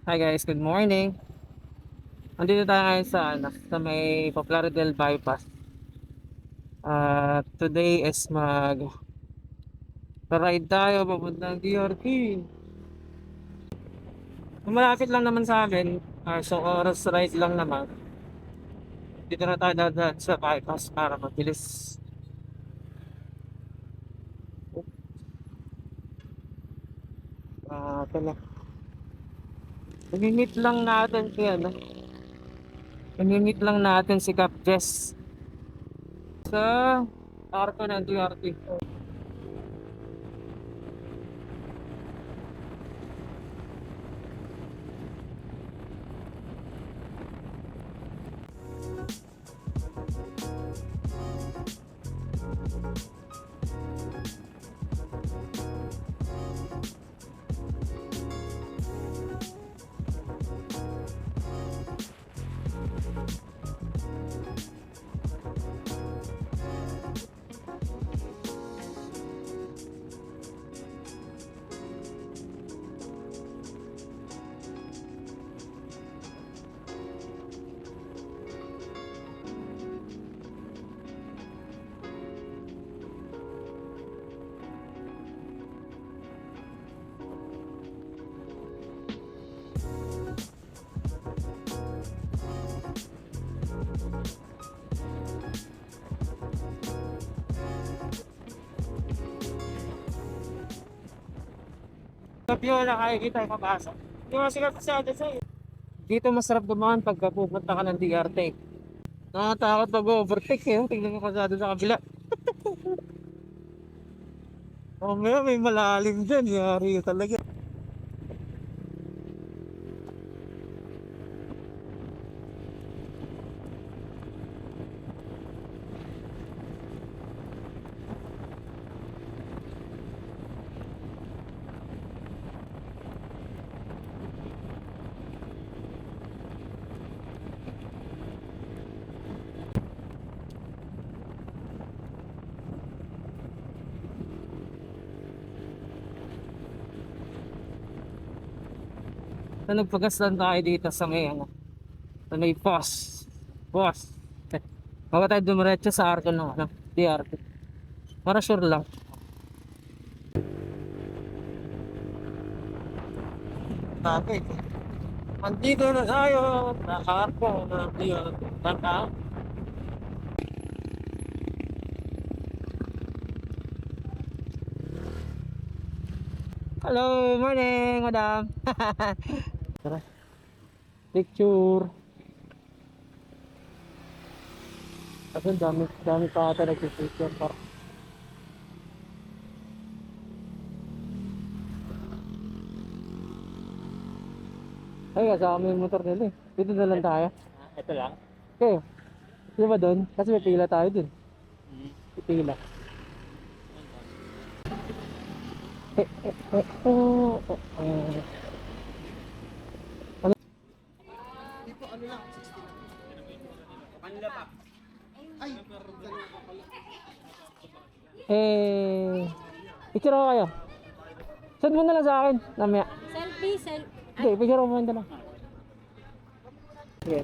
Hi guys, good morning. Nandito tayo ngayon sa may Poplar del Bypass. Today is ride tayo papuntang DRT. Malapit lang naman sa amin, so oras ride lang naman. Dito na tayo dadaan sa bypass para mabilis. Ito na. Namimit lang natin si ano. Namimit lang natin si Cap Jess sa arko ng DRT. Sa view na nakikita yung papasok. Yung mga sikat sa atin sa'yo. Dito masarap dumaan pagka pupunta ka ng DRT. Nakakatakot pag-overtake eh. Tingnan mo kasi doon sa kabila. May malalim dyan. Yari talaga. So nagpagas lang tayo dito sa may ano. Sa may boss. Boss. Bago tayo dumiretso sa arko ng ano, DRT. Para sure lang. Bakit? Andito na tayo. Naka-arko ng DRT. Tanda. Hello, morning, madam. Tara, picture. Kasi dami pa ata nagpipicture pa. Ay, kasama yung motor nila eh. Dito na lang tayo. Ito lang. Okay. Di ba doon? Kasi may pila tayo dun. May pila. Ano? Kanila pa. Picture ako kayo. Send mo na lang sa akin. Namaya. Selfie. Okay, picture mo na lang. Okay.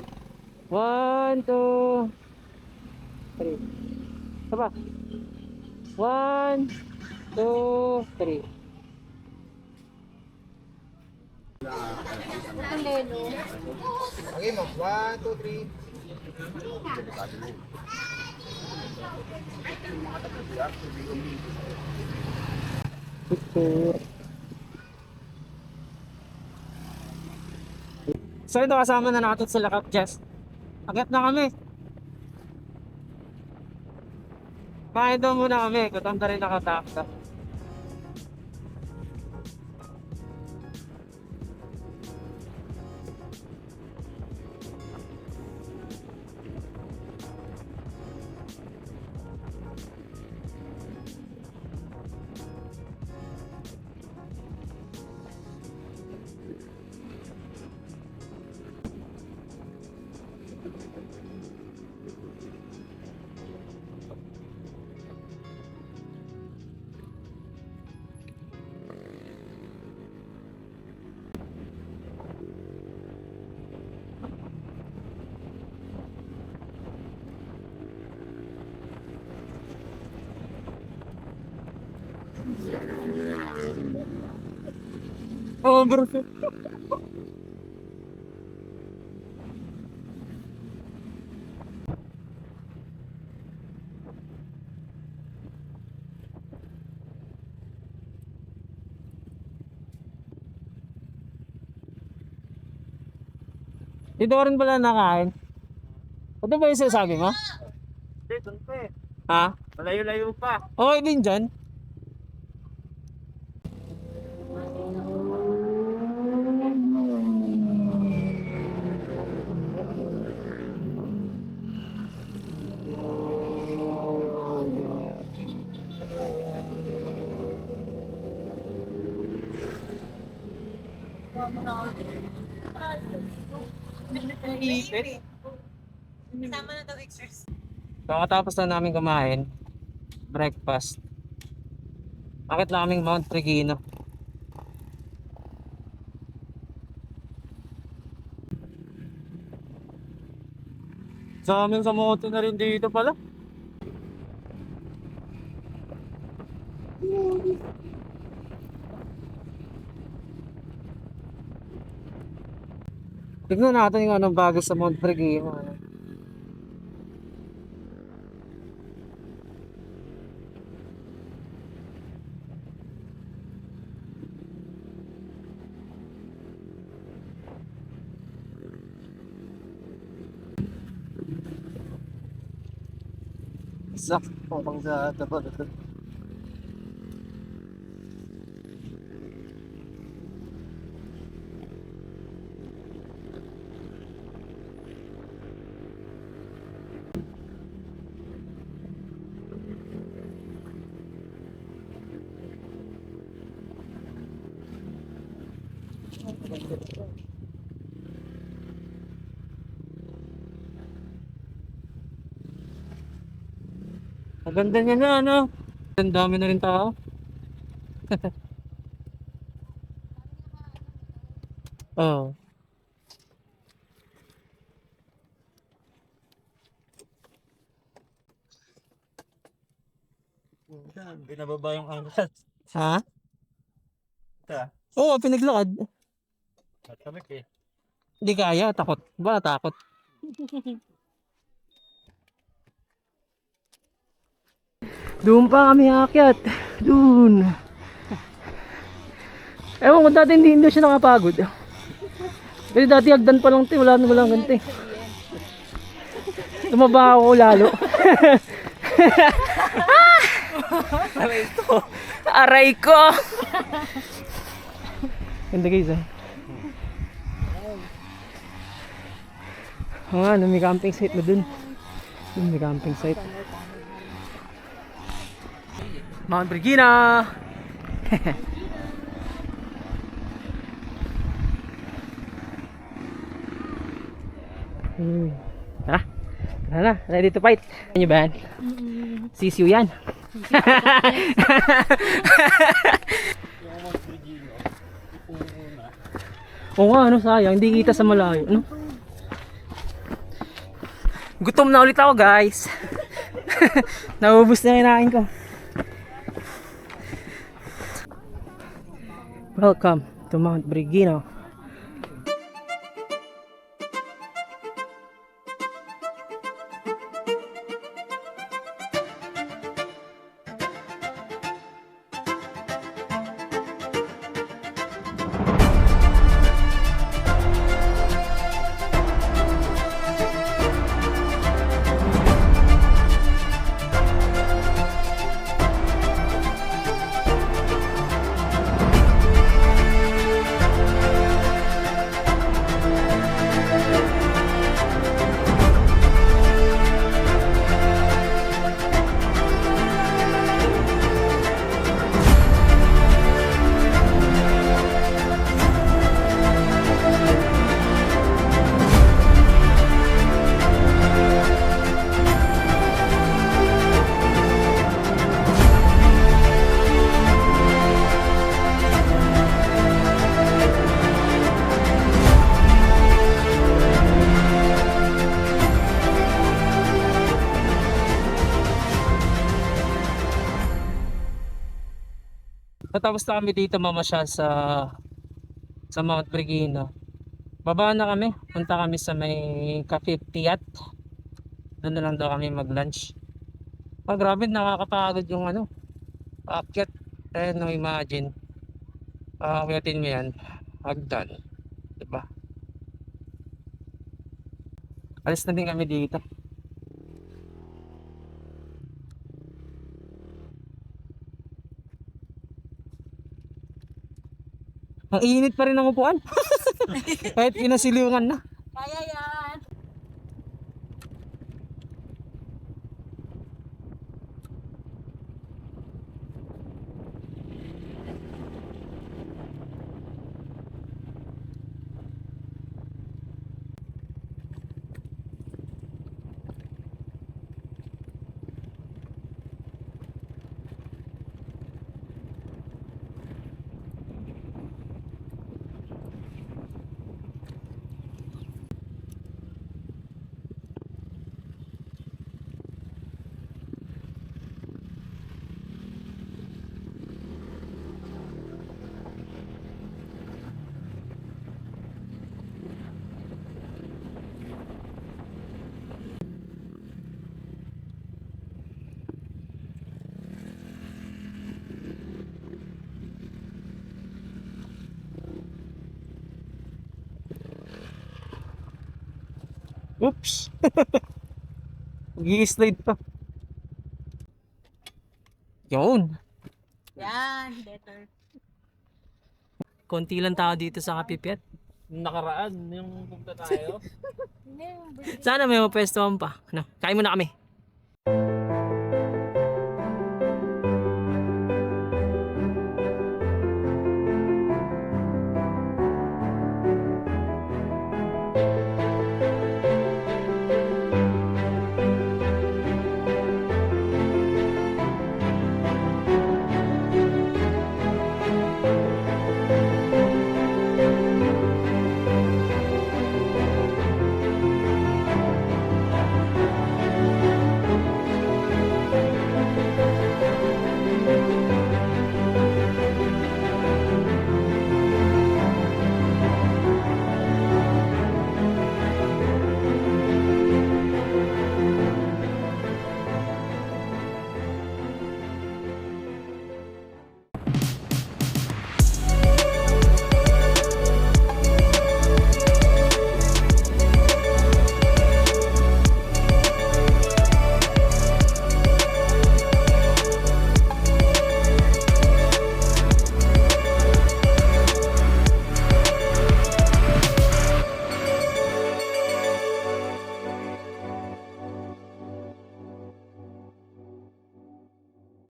1, 2, 3. Isa pa. 1, 2, 3. Ang lelo. Okay, ma'am. 1, 2, 3. Picture. So ito kasama na natin sila Cap Jess. Agad na kami. Kain daw muna kami. Gutom na rin nakatakta. Overfit. Dito ka rin pala nakain. Ito ba yung sinasabi mo? Hindi, doon pa eh. Ha? Malayo-layo pa. Okay din dyan. Kasama na daw exercise. Kakatapos na namin kumain. Breakfast. Akit na kaming Mount Regino. Sa amin sa moto na rin dito pala. Tignan natin yung anong bago sa Mount Regino. Sakto pang sa dapat. Maganda niya na, ano? Ang dami na rin tao. Oh. Binababa yung angkas. Ha? Ito Oo, pinaglakad. matamik eh. Hindi kaya, takot. Ba, takot. Doon pa kami aakyat. Doon. Ewan ko dati hindi siya nakapagod. Kasi dati hagdan pa lang ito, walang ganito eh. Tumaba ako lalo. Aray ko. Aray ko! Ganda guys eh. Oo nga, may camping site na dun. Dun may camping site. Mount Regina! Tara, tara na, ready to fight. Ano ba yan? Sisiu yan. Oo nga, ano, sayang, hindi kita sa malayo, no? Gutom na ulit ako, guys. Naubos na kinain ko. Welcome to Mount Regino. Natapos na kami dito mamasyal sa sa Mount Brigino. Baba na kami. Punta kami sa may Cafe Piat. Doon na lang daw kami mag-lunch. Grabe, nakakapagod yung paakyat. No, imagine. Akyatin mo yan. Hagdan. Diba? Alis na din kami dito. Ang init pa rin ang upuan. Kahit inasilungan na. Kaya yan. Oops. Gi-slide pa. Yun. Yan, better. Konti lang tao dito sa Kapipet. Nakaraan, yung punta tayo. Sana may mapwestuhan pa. Kain muna kami.